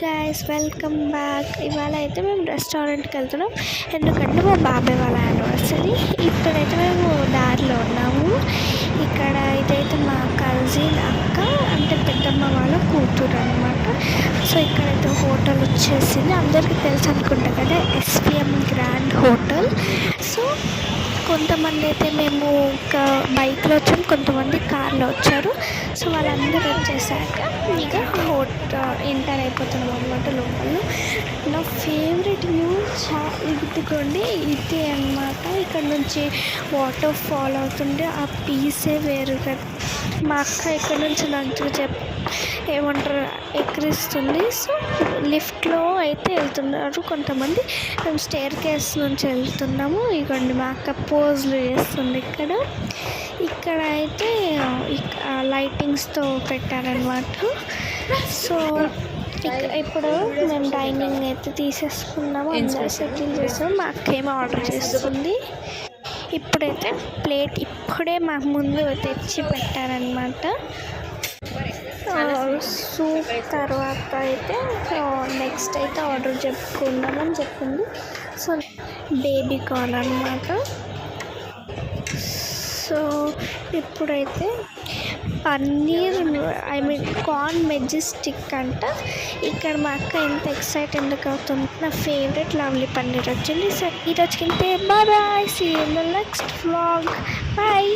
Guys, welcome back. ఇవాళ అయితే మేము రెస్టారెంట్కి వెళ్తున్నాం, ఎందుకంటే మా బాబాయ్ వాళ్ళ యానివర్సరీ. ఇప్పుడైతే మేము దారిలో ఉన్నాము. ఇక్కడ ఇదైతే మా కజిన్ అక్క, అంటే పెద్దమ్మ వాళ్ళ కూతురు అనమాట. సో ఇక్కడైతే హోటల్ వచ్చేసింది, అందరికీ తెలుసు అనుకుంటా కదా, ఎస్పిఎం గ్రాండ్ హోటల్. సో కొంతమంది అయితే మేము బైక్లో వచ్చాము, కొంతమంది కార్లో వచ్చారు. సో వాళ్ళందరూ వచ్చేసాక ఇక ఎంటర్ అయిపోతున్నాం అనమాట లోపల. నా ఫేవరెట్ వ్యూ ఇదిగోండి, ఇదే అనమాట. ఇక్కడ నుంచి వాటర్ ఫాల్ అవుతుంటే ఆ పీసే వేరు కదా. మా అక్క ఇక్కడ నుంచి నాకు ఏమంటారు ఎక్కిరిస్తుంది. సో లిఫ్ట్లో అయితే వెళ్తున్నారు కొంతమంది, మేము స్టేర్ కేస్ నుంచి వెళ్తున్నాము. ఇవ్వండి మా అక్క పోజ్లు చేస్తుంది. ఇక్కడ అయితే లైటింగ్స్తో పెట్టారనమాట. సో ఇప్పుడు మేము డైనింగ్ అయితే తీసేసుకున్నాము, అందరూ సెటిల్ చేస్తాము. మా అక్క ఏమో ఆర్డర్ చేస్తుంది. ఇప్పుడైతే ప్లేట్ ఇప్పుడే మాకు ముందు తెచ్చి పెట్టారనమాట. సూప్ తర్వాత అయితే నెక్స్ట్ అయితే ఆర్డర్ చెప్పుకుందామని చెప్పింది. సో బేబీ కార్న్ అనమాట. సో ఇప్పుడైతే పన్నీర్ కార్న్ మెజెస్టిక్ అంట. ఇక్కడ మా అక్క ఎంత ఎక్సైట్ ఎందుకు అవుతుంది. నా ఫేవరెట్ లవ్లీ పన్నీర్ వచ్చింది. సో ఈరోజుకి ఇంతే. Bye bye, see you in the next vlog. Bye.